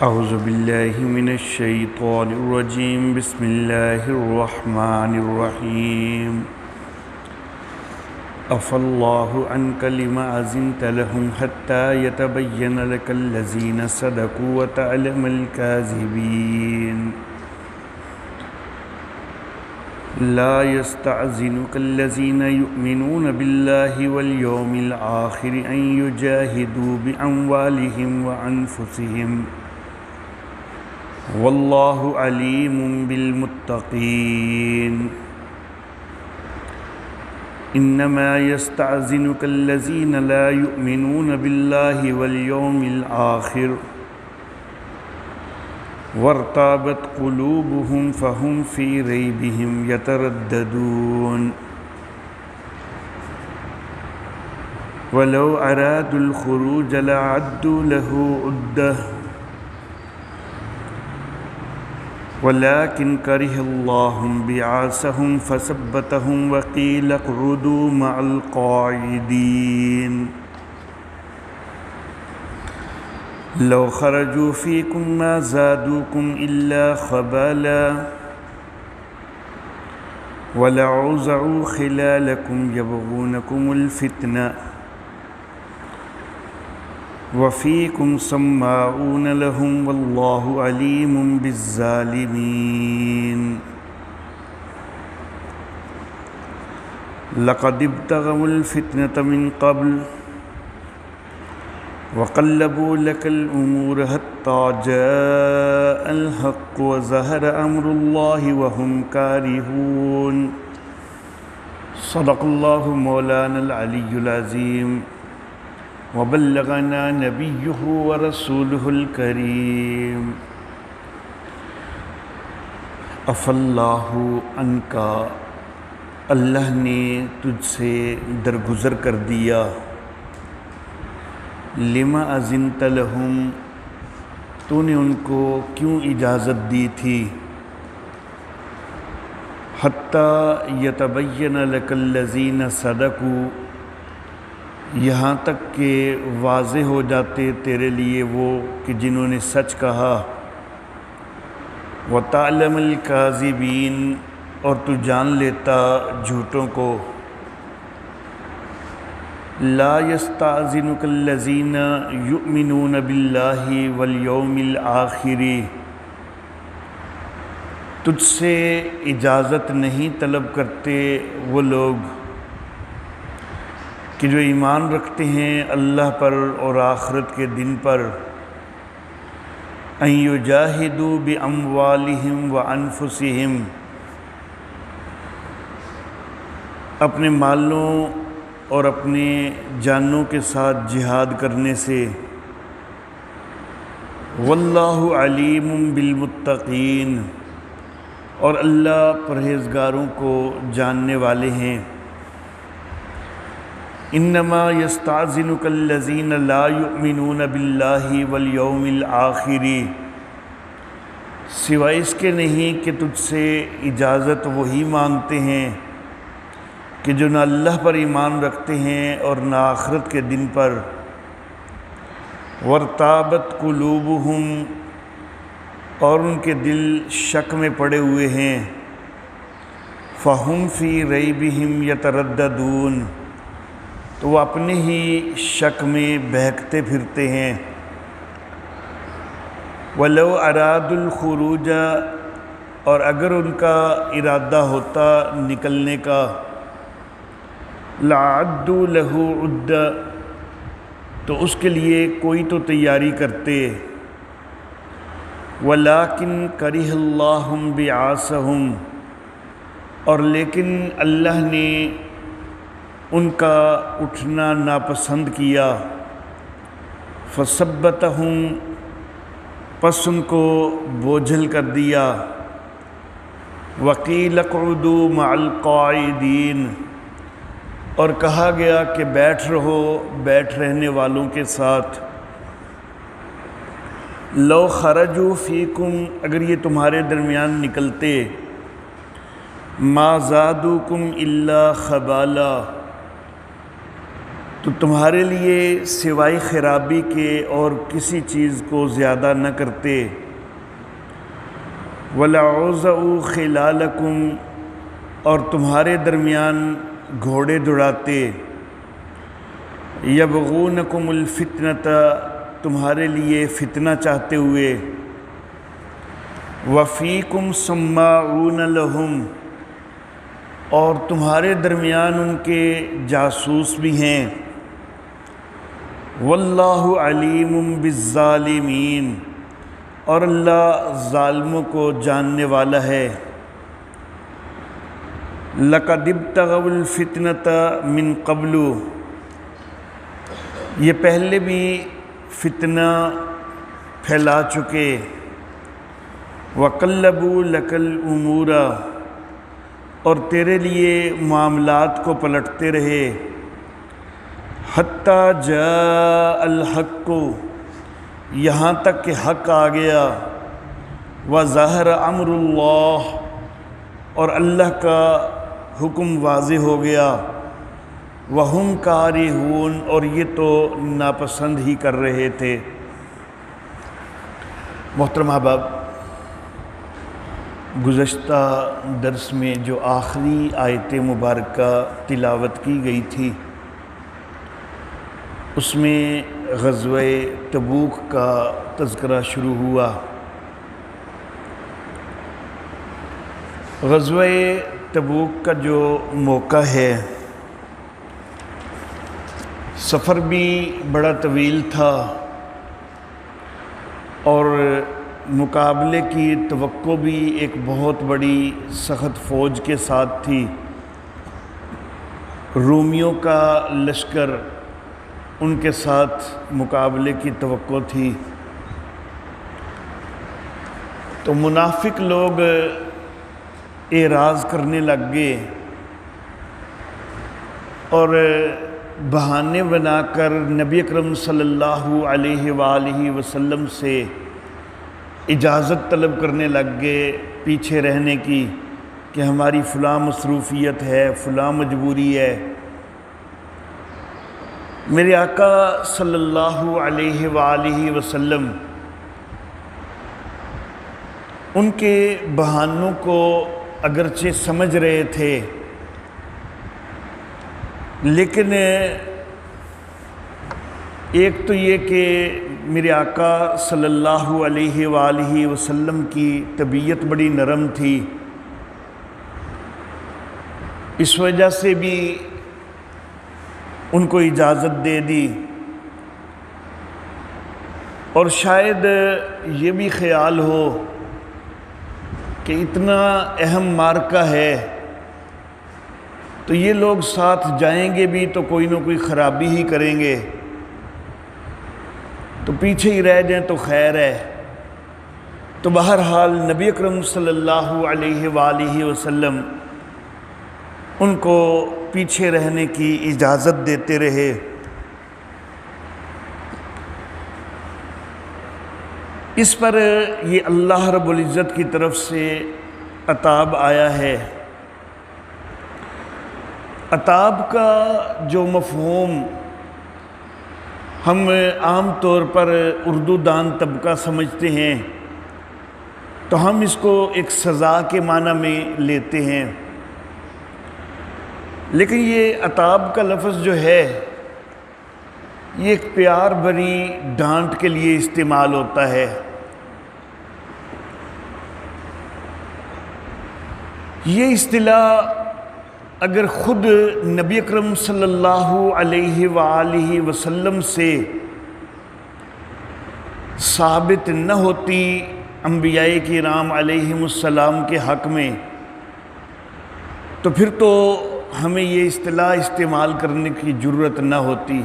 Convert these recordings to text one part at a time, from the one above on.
اعوذ باللہ من الشیطان الرجیم بسم اللہ الرحمن الرحیم عفا اللہ عنک لما أذنت لهم حتى يتبين لك الذين صدقوا وتعلم الكاذبين لا يستأذنك الذين يؤمنون بالله واليوم الآخر أن يجاهدوا بأموالهم وأنفسهم والله عليم بالمتقين إنما يستأذنك الذين لا يؤمنون بالله واليوم الآخر وارتابت قلوبهم فهم في ريبهم يترددون ولو أرادوا الخروج لأعدوا له عدة ولكن كره الله بعاثهم فثبتهم وقيل اقعدوا مع القاعدين لو خرجوا فيكم ما زادوكم إلا خبالا ولأوضعوا خلالكم يبغونكم الفتنة وفيكم سماعون لهم والله عليم بالظالمين لقد ابتغوا الفتنة من قبل وقلبوا لك الأمور حتى جاء الحق وظهر أمر الله وهم كارهون صدق الله مولانا العلي العظيم وبلغنا نبيه ورسوله الكريم عفا اللہ عنکا، اللہ نے تجھ سے درگزر کر دیا، لما أذنت لهم، تو نے ان کو کیوں اجازت دی تھی، حتی یتبین لک الذین صدقوا، یہاں تک کہ واضح ہو جاتے تیرے لیے وہ کہ جنہوں نے سچ کہا، وَتَعْلَمَ الْكَاذِبِينَ، اور تو جان لیتا جھوٹوں کو، لَا يَسْتَأْذِنُكَ الَّذِينَ يُؤْمِنُونَ بِاللَّهِ وَالْيَوْمِ الْآخِرِ، تجھ سے اجازت نہیں طلب کرتے وہ لوگ کہ جو ایمان رکھتے ہیں اللہ پر اور آخرت کے دن پر، ان یجاہدوا باموالہم وانفسہم، اپنے مالوں اور اپنے جانوں کے ساتھ جہاد کرنے سے، واللہ علیم بالمتقین، اور اللہ پرہیزگاروں کو جاننے والے ہیں، انما یستأذنک الذین لا یؤمنون باللہ والیوم الآخر، سوائے اس کے نہیں کہ تجھ سے اجازت وہی مانگتے ہیں کہ جو نہ اللہ پر ایمان رکھتے ہیں اور نہ آخرت کے دن پر، وارتابت قلوبہم، اور ان کے دل شک میں پڑے ہوئے ہیں، فہم فی ریبہم یترددون، تو وہ اپنے ہی شک میں بہکتے پھرتے ہیں، وَلَوْ أَرَادُوا الْخُرُوجَ، اور اگر ان کا ارادہ ہوتا نکلنے کا، لَعَدُّوا لَهُ عُدَّةً، تو اس کے لیے کوئی تو تیاری کرتے، وَلَٰكِنْ كَرِهَ اللَّهُ بِعَاثَهُمْ، اور لیکن اللہ نے ان کا اٹھنا ناپسند کیا، فثبتہم، پس ان کو بوجھل کر دیا، وقیل اقعدوا مع القاعدین، اور کہا گیا کہ بیٹھ رہو بیٹھ رہنے والوں کے ساتھ، لو خرجوا فیکم، اگر یہ تمہارے درمیان نکلتے، ما زادوکم الا خبالا، تو تمہارے لیے سوائے خرابی کے اور کسی چیز کو زیادہ نہ کرتے۔ وَلَعُوزَعُوا خِلَالَكُمْ، اور تمہارے درمیان گھوڑے دوڑاتے۔ يَبْغُونَكُمُ الْفِتْنَةَ، تمہارے لیے فتنہ چاہتے ہوئے۔ وَفِيكُمْ سَمَّاعُونَ لَهُمْ، اور تمہارے درمیان ان کے جاسوس بھی ہیں۔ وَاللَّهُ عَلِيمٌ بِالظَّالِمِينَ، اور اللہ ظالموں کو جاننے والا ہے۔ لَقَدِ ابْتَغَوُا الْفِتْنَةَ مِنْ قَبْلُ، یہ پہلے بھی فتنہ پھیلا چکے۔ وَقَلَّبُوا لَكَ الْأُمُورَ، اور تیرے لیے معاملات کو پلٹتے رہے۔ حَتَّى جَاءَ الْحَقُّ، یہاں تک کہ حق آ گیا۔ وَظَهَرَ أَمْرُ اللَّهِ، اور اللہ کا حکم واضح ہو گیا۔ وَهُمْ كَارِهُونَ، اور یہ تو ناپسند ہی کر رہے تھے۔ محترم احباب، گزشتہ درس میں جو آخری آیت مبارکہ تلاوت کی گئی تھی، اس میں غزوہ تبوک کا تذکرہ شروع ہوا۔ غزوہ تبوک کا جو موقع ہے، سفر بھی بڑا طویل تھا اور مقابلے کی توقع بھی ایک بہت بڑی سخت فوج کے ساتھ تھی۔ رومیوں کا لشکر ان کے ساتھ مقابلے کی توقع تھی۔ تو منافق لوگ اعراض کرنے لگ گئے اور بہانے بنا کر نبی اکرم صلی اللہ علیہ وآلہ وسلم سے اجازت طلب کرنے لگ گئے پیچھے رہنے کی، کہ ہماری فلاں مصروفیت ہے، فلاں مجبوری ہے۔ میرے آقا صلی اللہ علیہ وآلہ وسلم ان کے بہانوں کو اگرچہ سمجھ رہے تھے، لیکن ایک تو یہ کہ میرے آقا صلی اللہ علیہ وآلہ وسلم کی طبیعت بڑی نرم تھی، اس وجہ سے بھی ان کو اجازت دے دی، اور شاید یہ بھی خیال ہو کہ اتنا اہم معرکہ ہے تو یہ لوگ ساتھ جائیں گے بھی تو کوئی نہ کوئی خرابی ہی کریں گے، تو پیچھے ہی رہ جائیں تو خیر ہے۔ تو بہرحال نبی اکرم صلی اللہ علیہ وآلہ وسلم ان کو پیچھے رہنے کی اجازت دیتے رہے۔ اس پر یہ اللہ رب العزت کی طرف سے عتاب آیا ہے۔ عتاب کا جو مفہوم ہم عام طور پر اردو دان طبقہ سمجھتے ہیں، تو ہم اس کو ایک سزا کے معنی میں لیتے ہیں، لیکن یہ عتاب کا لفظ جو ہے یہ ایک پیار بھری ڈانٹ کے لیے استعمال ہوتا ہے۔ یہ اصطلاح اگر خود نبی اکرم صلی اللہ علیہ وآلہ وسلم سے ثابت نہ ہوتی انبیاء کرام علیہم السلام کے حق میں، تو پھر تو ہمیں یہ اصطلاح استعمال کرنے کی جرت نہ ہوتی،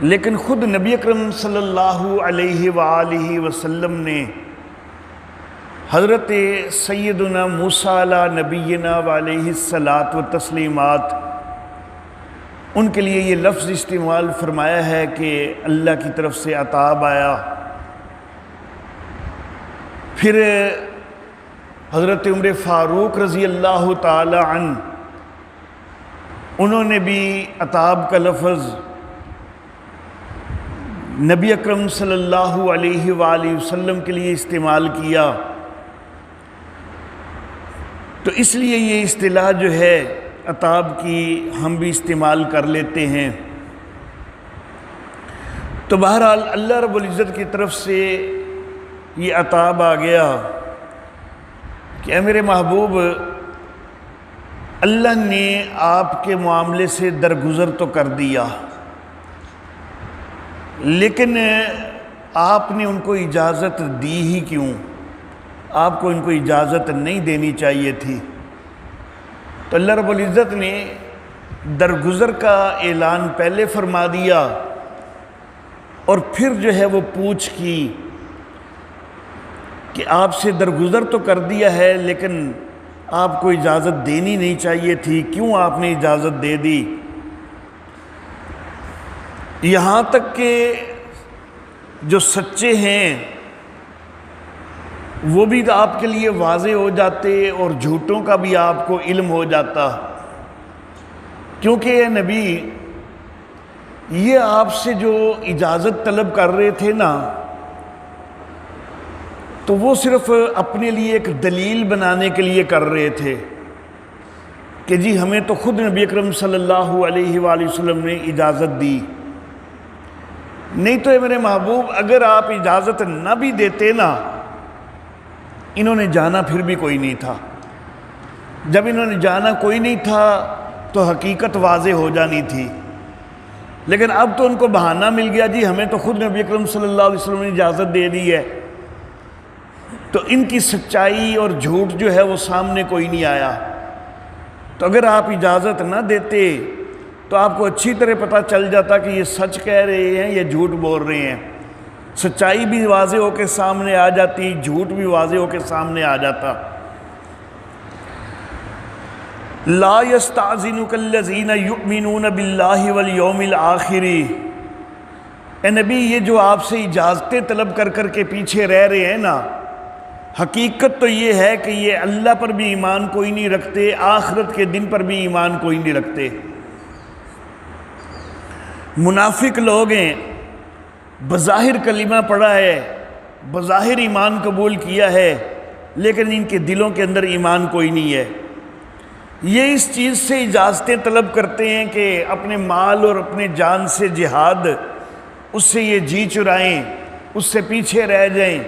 لیکن خود نبی اکرم صلی اللہ علیہ وآلہ وسلم نے حضرت سیدنا موسیٰ علیہ نبینا وعلیہ الصلاۃ والتسلیمات ان کے لیے یہ لفظ استعمال فرمایا ہے کہ اللہ کی طرف سے عتاب آیا۔ پھر حضرت عمر فاروق رضی اللہ تعالی عنہ انہوں نے بھی عتاب کا لفظ نبی اکرم صلی اللہ علیہ وآلہ وسلم کے لیے استعمال کیا، تو اس لیے یہ اصطلاح جو ہے عتاب کی ہم بھی استعمال کر لیتے ہیں۔ تو بہرحال اللہ رب العزت کی طرف سے یہ عتاب آ گیا کہ اے میرے محبوب، اللہ نے آپ کے معاملے سے درگزر تو کر دیا، لیکن آپ نے ان کو اجازت دی ہی کیوں؟ آپ کو ان کو اجازت نہیں دینی چاہیے تھی۔ تو اللہ رب العزت نے درگزر کا اعلان پہلے فرما دیا، اور پھر جو ہے وہ پوچھ کی کہ آپ سے درگزر تو کر دیا ہے، لیکن آپ کو اجازت دینی نہیں چاہیے تھی، کیوں آپ نے اجازت دے دی؟ یہاں تک کہ جو سچے ہیں وہ بھی آپ کے لیے واضح ہو جاتے، اور جھوٹوں کا بھی آپ کو علم ہو جاتا، کیونکہ اے نبی، یہ آپ سے جو اجازت طلب کر رہے تھے نا، تو وہ صرف اپنے لیے ایک دلیل بنانے کے لیے کر رہے تھے کہ جی ہمیں تو خود نبی اکرم صلی اللہ علیہ وآلہ وسلم نے اجازت دی۔ نہیں تو اے میرے محبوب، اگر آپ اجازت نہ بھی دیتے نا، انہوں نے جانا پھر بھی کوئی نہیں تھا۔ جب انہوں نے جانا کوئی نہیں تھا تو حقیقت واضح ہو جانی تھی، لیکن اب تو ان کو بہانہ مل گیا، جی ہمیں تو خود نبی اکرم صلی اللہ علیہ وسلم نے اجازت دے دی ہے، تو ان کی سچائی اور جھوٹ جو ہے وہ سامنے کوئی نہیں آیا۔ تو اگر آپ اجازت نہ دیتے تو آپ کو اچھی طرح پتہ چل جاتا کہ یہ سچ کہہ رہے ہیں، یہ جھوٹ بول رہے ہیں، سچائی بھی واضح ہو کے سامنے آ جاتی، جھوٹ بھی واضح ہو کے سامنے آ جاتا۔ لا یستأذنک الذین یؤمنون باللہ والیوم الآخر، اے نبی، یہ جو آپ سے اجازتیں طلب کر کر کے پیچھے رہ رہے ہیں نا، حقیقت تو یہ ہے کہ یہ اللہ پر بھی ایمان کوئی نہیں رکھتے، آخرت کے دن پر بھی ایمان کوئی نہیں رکھتے۔ منافق لوگ ہیں، بظاہر کلمہ پڑھا ہے، بظاہر ایمان قبول کیا ہے، لیکن ان کے دلوں کے اندر ایمان کوئی نہیں ہے۔ یہ اس چیز سے اجازتیں طلب کرتے ہیں کہ اپنے مال اور اپنے جان سے جہاد، اس سے یہ جی چرائیں، اس سے پیچھے رہ جائیں،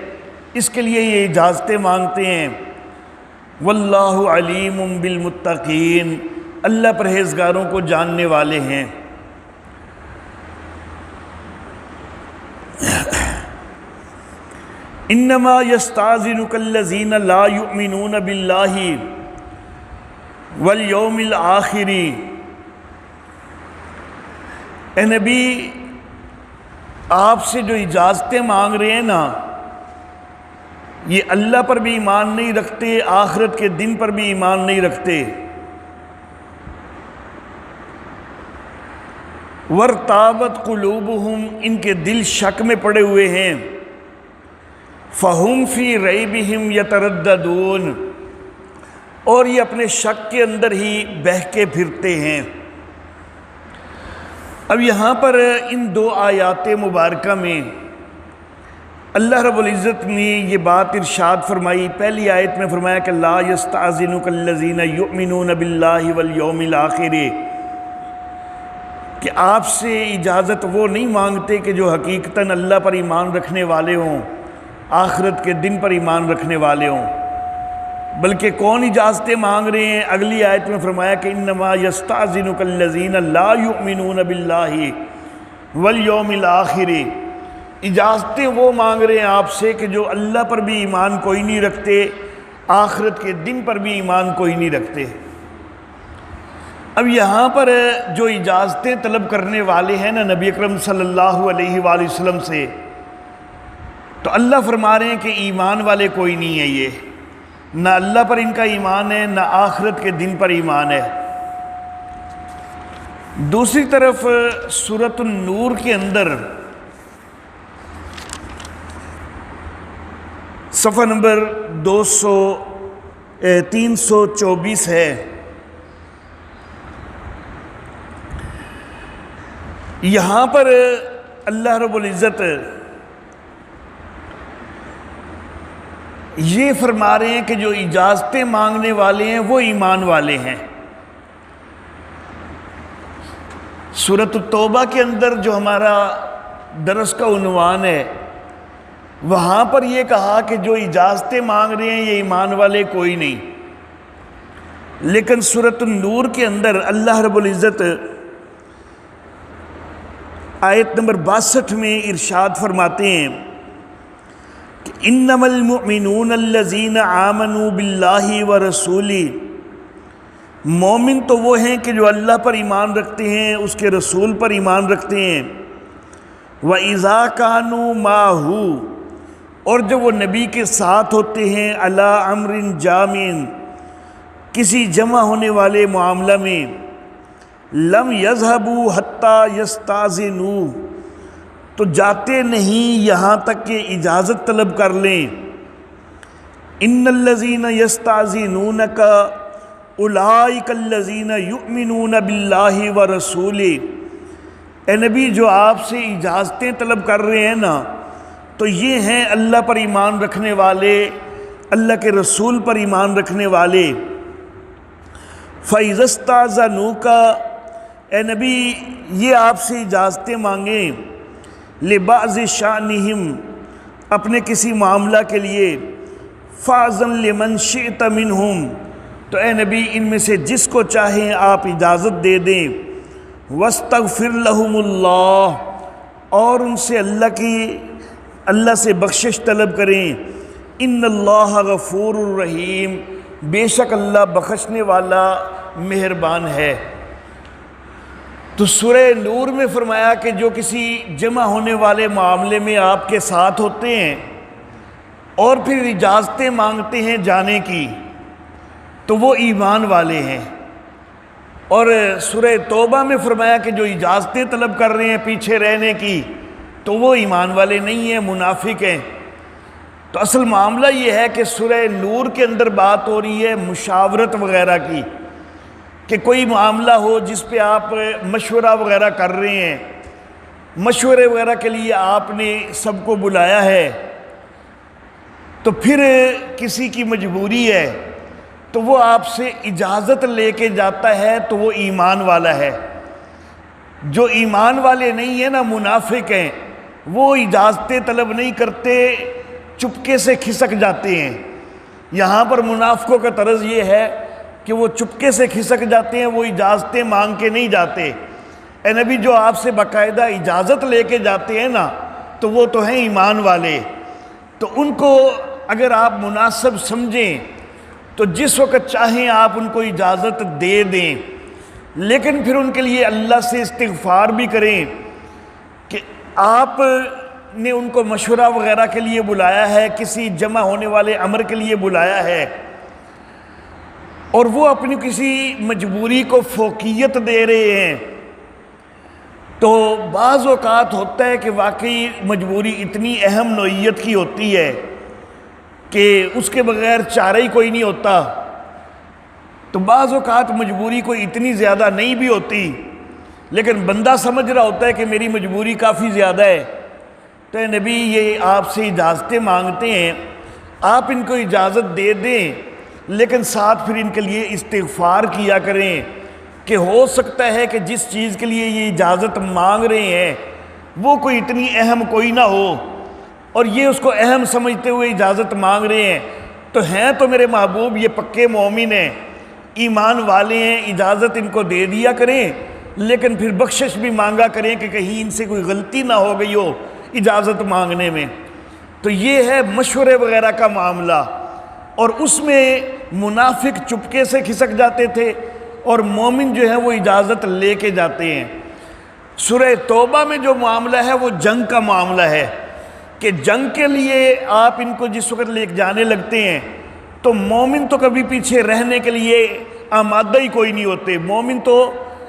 اس کے لیے یہ اجازتیں مانگتے ہیں۔ واللہ علیم بالمتقین، اللہ پرہیزگاروں کو جاننے والے ہیں۔ انما یستأذنک الذین لا یؤمنون باللہ والیوم الآخر، اے نبی، آپ سے جو اجازتیں مانگ رہے ہیں نا، یہ اللہ پر بھی ایمان نہیں رکھتے، آخرت کے دن پر بھی ایمان نہیں رکھتے۔ وارتابت قلوبہم، ان کے دل شک میں پڑے ہوئے ہیں۔ فہم فی ریبہم یترددون، اور یہ اپنے شک کے اندر ہی بہکے پھرتے ہیں۔ اب یہاں پر ان دو آیات مبارکہ میں اللہ رب العزت نے یہ بات ارشاد فرمائی۔ پہلی آیت میں فرمایا کہ لا یستأذنک الذین یؤمنون باللہ والیوم الآخر، کہ آپ سے اجازت وہ نہیں مانگتے کہ جو حقیقتاً اللہ پر ایمان رکھنے والے ہوں، آخرت کے دن پر ایمان رکھنے والے ہوں، بلکہ کون اجازتیں مانگ رہے ہیں؟ اگلی آیت میں فرمایا کہ انما یستأذنک الذین لا یؤمنون باللہ والیوم الآخر، اجازتیں وہ مانگ رہے ہیں آپ سے کہ جو اللہ پر بھی ایمان کوئی نہیں رکھتے، آخرت کے دن پر بھی ایمان کوئی نہیں رکھتے۔ اب یہاں پر جو اجازتیں طلب کرنے والے ہیں نا نبی اکرم صلی اللہ علیہ وآلہ وسلم سے، تو اللہ فرما رہے ہیں کہ ایمان والے کوئی نہیں ہے، یہ نہ اللہ پر ان کا ایمان ہے، نہ آخرت کے دن پر ایمان ہے۔ دوسری طرف سورۃ النور کے اندر صفحہ نمبر 324 ہے، یہاں پر اللہ رب العزت یہ فرما رہے ہیں کہ جو اجازتیں مانگنے والے ہیں وہ ایمان والے ہیں۔ سورۃ التوبہ کے اندر جو ہمارا درس کا عنوان ہے، وہاں پر یہ کہا کہ جو اجازتیں مانگ رہے ہیں یہ ایمان والے کوئی نہیں، لیکن سورۃ النور کے اندر اللہ رب العزت آیت نمبر 62 میں ارشاد فرماتے ہیں کہ انما المؤمنون الذین آمنوا باللہ ورسولہ، مومن تو وہ ہیں کہ جو اللہ پر ایمان رکھتے ہیں، اس کے رسول پر ایمان رکھتے ہیں، وَإِذَا كَانُوا مَعَهُ، اور جب وہ نبی کے ساتھ ہوتے ہیں، عَلَىٰ أَمْرٍ جَامٍ، کسی جمع ہونے والے معاملہ میں، لَمْ يَذْهَبُوا حَتَّى يَسْتَأْذِنُوا، تو جاتے نہیں یہاں تک کہ اجازت طلب کر لیں۔ إِنَّ الَّذِينَ يَسْتَأْذِنُونَكَ اولئک الذین یؤمنون باللہ ورسولہ، اے نبی جو آپ سے اجازتیں طلب کر رہے ہیں نا، تو یہ ہیں اللہ پر ایمان رکھنے والے، اللہ کے رسول پر ایمان رکھنے والے۔ فَإِذَا اسْتَأْذَنُوكَ، اے نبی یہ آپ سے اجازتیں مانگیں، لِبَعْضِ شَأْنِهِمْ، اپنے کسی معاملہ کے لیے، فَأْذَن لِمَنْ شِئْتَ مِنْهُمْ، تو اے نبی ان میں سے جس کو چاہیں آپ اجازت دے دیں، وَاسْتَغْفِرْ لَهُمُ اللَّهُ، اور ان سے اللہ سے بخشش طلب کریں، اِنَّ اللَّهَ غَفُورٌ رَحِيمٌ، بے شک اللہ بخشنے والا مہربان ہے۔ تو سورہ نور میں فرمایا کہ جو کسی جمع ہونے والے معاملے میں آپ کے ساتھ ہوتے ہیں اور پھر اجازتیں مانگتے ہیں جانے کی، تو وہ ایمان والے ہیں۔ اور سورہ توبہ میں فرمایا کہ جو اجازتیں طلب کر رہے ہیں پیچھے رہنے کی، تو وہ ایمان والے نہیں ہیں، منافق ہیں۔ تو اصل معاملہ یہ ہے کہ سورہ نور کے اندر بات ہو رہی ہے مشاورت وغیرہ کی، کہ کوئی معاملہ ہو جس پہ آپ مشورہ وغیرہ کر رہے ہیں، مشورے وغیرہ کے لیے آپ نے سب کو بلایا ہے، تو پھر کسی کی مجبوری ہے تو وہ آپ سے اجازت لے کے جاتا ہے، تو وہ ایمان والا ہے۔ جو ایمان والے نہیں ہیں نا، منافق ہیں، وہ اجازتیں طلب نہیں کرتے، چپکے سے کھسک جاتے ہیں۔ یہاں پر منافقوں کا طرز یہ ہے کہ وہ چپکے سے کھسک جاتے ہیں، وہ اجازتیں مانگ کے نہیں جاتے۔ اے نبی جو آپ سے باقاعدہ اجازت لے کے جاتے ہیں نا، تو وہ تو ہیں ایمان والے۔ تو ان کو اگر آپ مناسب سمجھیں تو جس وقت چاہیں آپ ان کو اجازت دے دیں، لیکن پھر ان کے لیے اللہ سے استغفار بھی کریں کہ آپ نے ان کو مشورہ وغیرہ کے لیے بلایا ہے، کسی جمع ہونے والے امر کے لیے بلایا ہے، اور وہ اپنی کسی مجبوری کو فوقیت دے رہے ہیں، تو بعض اوقات ہوتا ہے کہ واقعی مجبوری اتنی اہم نوعیت کی ہوتی ہے کہ اس کے بغیر چارہ ہی کوئی نہیں ہوتا۔ تو بعض اوقات مجبوری کوئی اتنی زیادہ نہیں بھی ہوتی، لیکن بندہ سمجھ رہا ہوتا ہے کہ میری مجبوری کافی زیادہ ہے، تو اے نبی یہ آپ سے اجازتیں مانگتے ہیں، آپ ان کو اجازت دے دیں، لیکن ساتھ پھر ان کے لیے استغفار کیا کریں کہ ہو سکتا ہے کہ جس چیز کے لیے یہ اجازت مانگ رہے ہیں وہ کوئی اتنی اہم کوئی نہ ہو، اور یہ اس کو اہم سمجھتے ہوئے اجازت مانگ رہے ہیں، تو ہیں تو میرے محبوب یہ پکے مومن ہیں، ایمان والے ہیں، اجازت ان کو دے دیا کریں، لیکن پھر بخشش بھی مانگا کریں کہ کہیں ان سے کوئی غلطی نہ ہو گئی ہو اجازت مانگنے میں۔ تو یہ ہے مشورے وغیرہ کا معاملہ، اور اس میں منافق چپکے سے کھسک جاتے تھے اور مومن جو ہے وہ اجازت لے کے جاتے ہیں۔ سورہ توبہ میں جو معاملہ ہے وہ جنگ کا معاملہ ہے، کہ جنگ کے لیے آپ ان کو جس وقت لے جانے لگتے ہیں تو مومن تو کبھی پیچھے رہنے کے لیے آمادہ ہی کوئی نہیں ہوتے، مومن تو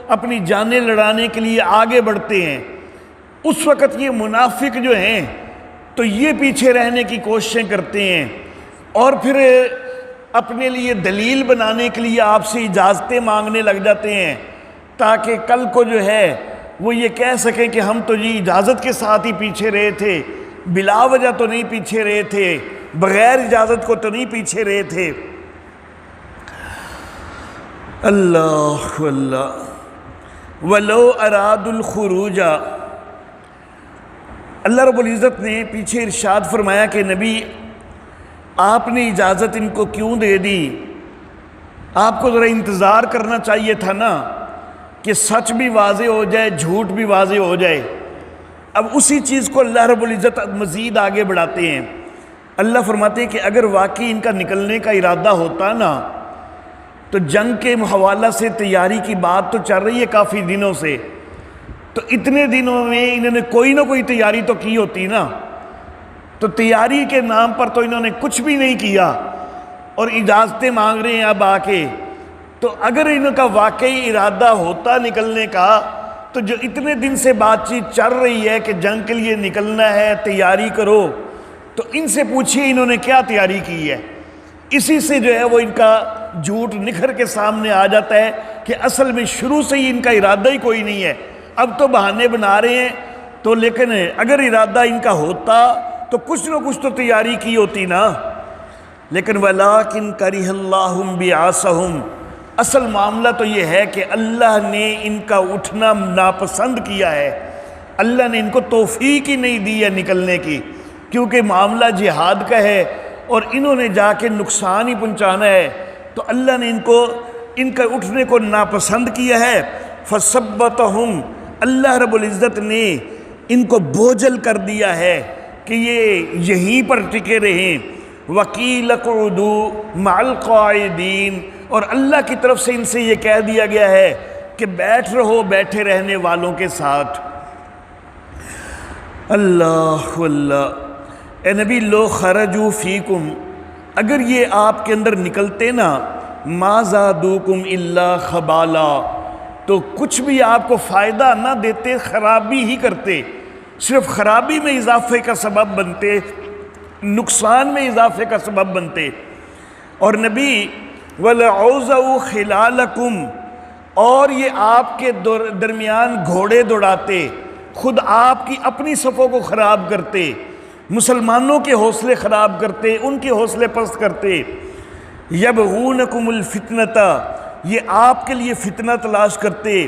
اپنی جانیں لڑانے کے لیے آگے بڑھتے ہیں۔ اس وقت یہ منافق جو ہیں تو یہ پیچھے رہنے کی کوششیں کرتے ہیں، اور پھر اپنے لیے دلیل بنانے کے لیے آپ سے اجازتیں مانگنے لگ جاتے ہیں، تاکہ کل کو جو ہے وہ یہ کہہ سکیں کہ ہم تو جی اجازت کے ساتھ ہی پیچھے رہے تھے، بلا وجہ تو نہیں پیچھے رہے تھے، بغیر اجازت کو تو نہیں پیچھے رہے تھے۔ اللہ اللہ ولو اراد الخروج، اللہ رب العزت نے پیچھے ارشاد فرمایا کہ نبی آپ نے اجازت ان کو کیوں دے دی؟ آپ کو ذرا انتظار کرنا چاہیے تھا نا کہ سچ بھی واضح ہو جائے، جھوٹ بھی واضح ہو جائے۔ اب اسی چیز کو اللہ رب العزت مزید آگے بڑھاتے ہیں۔ اللہ فرماتے ہیں کہ اگر واقعی ان کا نکلنے کا ارادہ ہوتا نا تو جنگ کے حوالہ سے تیاری کی بات تو چل رہی ہے کافی دنوں سے، تو اتنے دنوں میں انہوں نے کوئی نہ کوئی تیاری تو کی ہوتی نا، تو تیاری کے نام پر تو انہوں نے کچھ بھی نہیں کیا اور اجازتیں مانگ رہے ہیں اب آ کے۔ تو اگر ان کا واقعی ارادہ ہوتا نکلنے کا تو جو اتنے دن سے بات چیت چل رہی ہے کہ جنگ کے لیے نکلنا ہے، تیاری کرو، تو ان سے پوچھیے انہوں نے کیا تیاری کی ہے۔ اسی سے جو ہے وہ ان کا جھوٹ نکھر کے سامنے آ جاتا ہے کہ اصل میں شروع سے ہی ان کا ارادہ ہی کوئی نہیں ہے، اب تو بہانے بنا رہے ہیں۔ تو لیکن اگر ارادہ ان کا ہوتا تو کچھ نہ کچھ تو تیاری کی ہوتی نا۔ لیکن وَلَٰكِن كَرِهَ اللَّهُ بِعَاثَهُمْ، اصل معاملہ تو یہ ہے کہ اللہ نے ان کا اٹھنا ناپسند کیا ہے، اللہ نے ان کو توفیق ہی نہیں دی ہے نکلنے کی، کیونکہ معاملہ جہاد کا ہے اور انہوں نے جا کے نقصان ہی پہنچانا ہے، تو اللہ نے ان کا اٹھنے کو ناپسند کیا ہے۔ فَثَبَّتَهُمْ، اللہ رب العزت نے ان کو بوجھل کر دیا ہے کہ یہ یہیں پر ٹکے رہیں۔ وَقِيلَ اقْعُدُوا مَعَ الْقَاعِدِينَ، اور اللہ کی طرف سے ان سے یہ کہہ دیا گیا ہے کہ بیٹھ رہو بیٹھے رہنے والوں کے ساتھ۔ اللہ اللہ، اے نبی لو خرجوا فیکم، اگر یہ آپ کے اندر نکلتے نا، ما زادوکم الا خبالا، تو کچھ بھی آپ کو فائدہ نہ دیتے، خرابی ہی کرتے، صرف خرابی میں اضافے کا سبب بنتے، نقصان میں اضافے کا سبب بنتے۔ اور نبی وَلَعَوْزَوْا خِلَالَكُمْ، اور یہ آپ کے درمیان گھوڑے دوڑاتے، خود آپ کی اپنی صفوں کو خراب کرتے، مسلمانوں کے حوصلے خراب کرتے، ان کے حوصلے پست کرتے۔ یبغونکم الفتنۃ، یہ آپ کے لیے فتنہ تلاش کرتے۔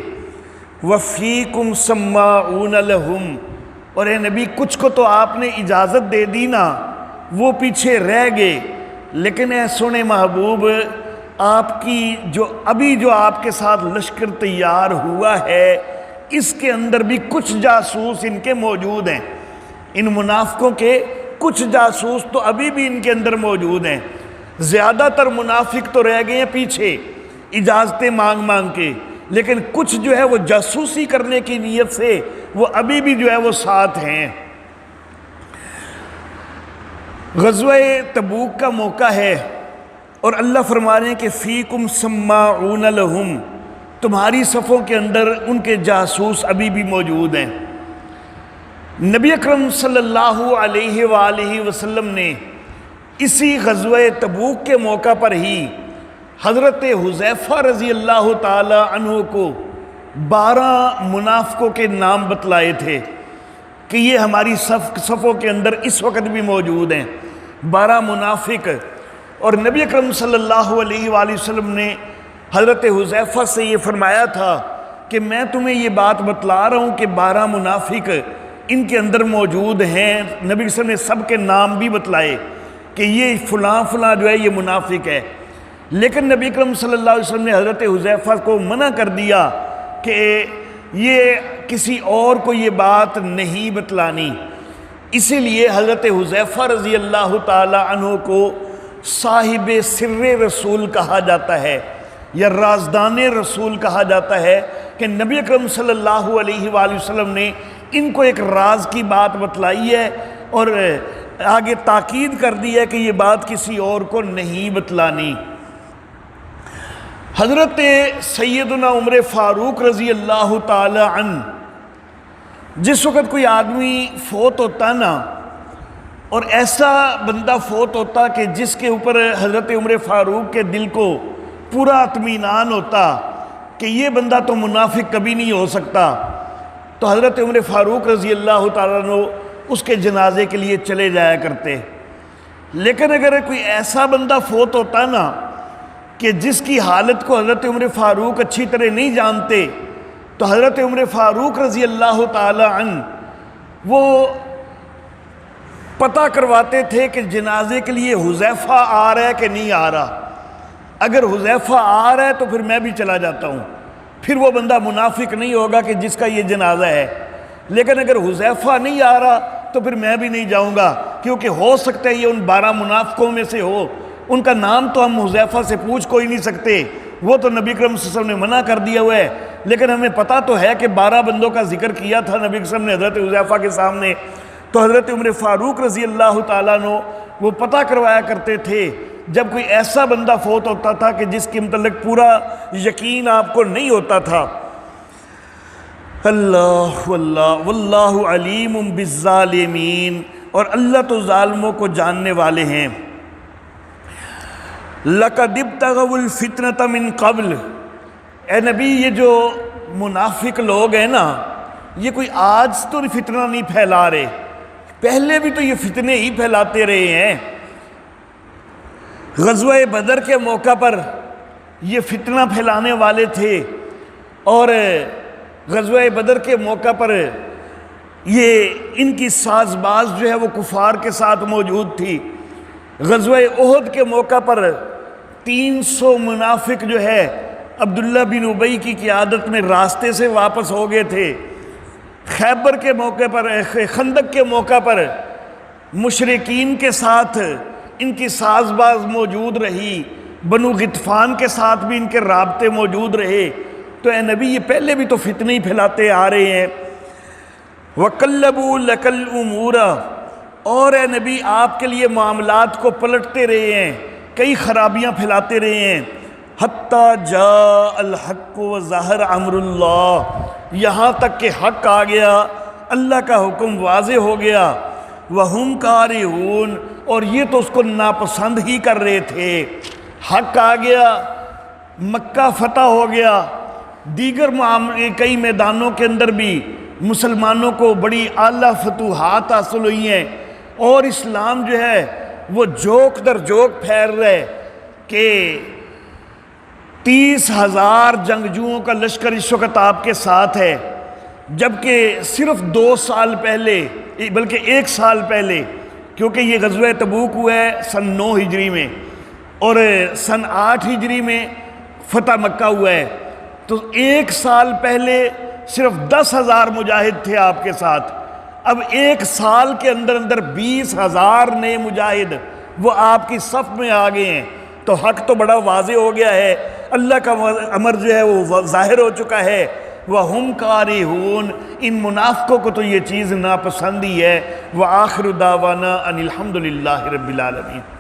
وفیکم سماعون لہم، اور اے نبی کچھ کو تو آپ نے اجازت دے دی نا، وہ پیچھے رہ گئے۔ لیکن اے سونے محبوب، آپ کی جو آپ کے ساتھ لشکر تیار ہوا ہے، اس کے اندر بھی کچھ جاسوس ان کے موجود ہیں، ان منافقوں کے کچھ جاسوس تو ابھی بھی ان کے اندر موجود ہیں۔ زیادہ تر منافق تو رہ گئے ہیں پیچھے اجازتیں مانگ مانگ کے، لیکن کچھ جو ہے وہ جاسوسی کرنے کی نیت سے وہ ابھی بھی جو ہے وہ ساتھ ہیں۔ غزوہ تبوک کا موقع ہے اور اللہ فرما رہے ہیں کہ فیکم سماعون لہم، تمہاری صفوں کے اندر ان کے جاسوس ابھی بھی موجود ہیں۔ نبی اکرم صلی اللہ علیہ وآلہ وسلم نے اسی غزوہ تبوک کے موقع پر ہی حضرت حذیفہ رضی اللہ تعالی عنہ کو 12 منافقوں کے نام بتلائے تھے کہ یہ ہماری صفوں کے اندر اس وقت بھی موجود ہیں، 12 منافق۔ اور نبی اکرم صلی اللہ علیہ وآلہ وسلم نے حضرت حذیفہ سے یہ فرمایا تھا کہ میں تمہیں یہ بات بتلا رہا ہوں کہ 12 منافق ان کے اندر موجود ہیں۔ نبی صلی اللہ علیہ وسلم نے سب کے نام بھی بتلائے کہ یہ فلاں فلاں جو ہے یہ منافق ہے، لیکن نبی اکرم صلی اللہ علیہ وسلم نے حضرت حذیفہ کو منع کر دیا کہ یہ کسی اور کو یہ بات نہیں بتلانی۔ اسی لیے حضرت حذیفہ رضی اللہ تعالی عنہ کو صاحب سر رسول کہا جاتا ہے یا رازدان رسول کہا جاتا ہے، کہ نبی اکرم صلی اللہ علیہ وآلہ وسلم نے ان کو ایک راز کی بات بتلائی ہے اور آگے تاکید کر دی ہے کہ یہ بات کسی اور کو نہیں بتلانی۔ حضرت سیدنا عمر فاروق رضی اللہ تعالی عنہ، جس وقت کوئی آدمی فوت ہوتا نا اور ایسا بندہ فوت ہوتا کہ جس کے اوپر حضرت عمر فاروق کے دل کو پورا اطمینان ہوتا کہ یہ بندہ تو منافق کبھی نہیں ہو سکتا، تو حضرت عمر فاروق رضی اللہ تعالیٰ عنہ اس کے جنازے کے لیے چلے جایا کرتے۔ لیکن اگر کوئی ایسا بندہ فوت ہوتا نا کہ جس کی حالت کو حضرت عمر فاروق اچھی طرح نہیں جانتے، تو حضرت عمر فاروق رضی اللہ تعالیٰ عنہ وہ پتہ کرواتے تھے کہ جنازے کے لیے حذیفہ آ رہا ہے کہ نہیں آ رہا۔ اگر حذیفہ آ رہا ہے تو پھر میں بھی چلا جاتا ہوں، پھر وہ بندہ منافق نہیں ہوگا کہ جس کا یہ جنازہ ہے۔ لیکن اگر حذیفہ نہیں آ رہا تو پھر میں بھی نہیں جاؤں گا، کیونکہ ہو سکتا ہے یہ ان 12 منافقوں میں سے ہو۔ ان کا نام تو ہم حذیفہ سے پوچھ کوئی نہیں سکتے، وہ تو نبی کرم صلی اللہ علیہ وسلم نے منع کر دیا ہوا ہے، لیکن ہمیں پتہ تو ہے کہ 12 بندوں کا ذکر کیا تھا نبی کرم صلی اللہ علیہ وسلم نے حضرت حذیفہ کے سامنے۔ تو حضرت عمر فاروق رضی اللہ تعالیٰ عنہ وہ پتہ کروایا کرتے تھے جب کوئی ایسا بندہ فوت ہوتا تھا کہ جس کے متعلق پورا یقین آپ کو نہیں ہوتا تھا۔ اللہ واللہ علیم بالظالمین، اور اللہ تو ظالموں کو جاننے والے ہیں۔ لَقَدِ ابْتَغَوُا الْفِتْنَةَ مِن قَبْلِ، اے نبی یہ جو منافق لوگ ہیں نا، یہ کوئی آج تو فتنہ نہیں پھیلا رہے، پہلے بھی تو یہ فتنے ہی پھیلاتے رہے ہیں۔ غزوہ بدر کے موقع پر یہ فتنہ پھیلانے والے تھے، اور غزوہ بدر کے موقع پر یہ ان کی ساز باز جو ہے وہ کفار کے ساتھ موجود تھی۔ غزوہ احد کے موقع پر 300 منافق جو ہے عبداللہ بن ابی کی قیادت میں راستے سے واپس ہو گئے تھے۔ خیبر کے موقع پر، خندق کے موقع پر مشرکین کے ساتھ ان کی ساز باز موجود رہی، بنو غطفان کے ساتھ بھی ان کے رابطے موجود رہے۔ تو اے نبی یہ پہلے بھی تو فتنے ہی پھیلاتے آ رہے ہیں۔ وَقَلَّبُوا لَكَ الْأُمُورَ، اور اے نبی آپ کے لیے معاملات کو پلٹتے رہے ہیں، کئی خرابیاں پھیلاتے رہے ہیں۔ حَتَّى جَاءَ الْحَقُّ وَظَهَرَ أَمْرُ اللَّهِ، یہاں تک کہ حق آ گیا، اللہ کا حکم واضح ہو گیا۔ وَهُمْ كَارِهُونَ، اور یہ تو اس کو ناپسند ہی کر رہے تھے۔ حق آ گیا، مکہ فتح ہو گیا، دیگر کئی میدانوں کے اندر بھی مسلمانوں کو بڑی اعلیٰ فتوحات حاصل ہوئی ہیں، اور اسلام جو ہے وہ جوک در جوک پھیل رہا ہے کہ 30,000 جنگجوؤں کا لشکر اس وقت آپ کے ساتھ ہے، جبکہ صرف 2 سال پہلے، بلکہ 1 سال پہلے، کیونکہ یہ غزوہ تبوک ہوا ہے سن 9 ہجری میں، اور سن 8 ہجری میں فتح مکہ ہوا ہے، تو 1 سال پہلے صرف 10,000 مجاہد تھے آپ کے ساتھ۔ اب 1 سال کے اندر 20,000 نئے مجاہد وہ آپ کی صف میں آ گئے ہیں، تو حق تو بڑا واضح ہو گیا ہے، اللہ کا امر جو ہے وہ ظاہر ہو چکا ہے۔ وَهُمْ كَارِهُونَ، ان منافقوں کو تو یہ چیز ناپسند ہی ہے۔ وَآخِرُ دَعْوَانَا أَنِ الْحَمْدُ لِلَّهِ رَبِّ الْعَالَمِينَ۔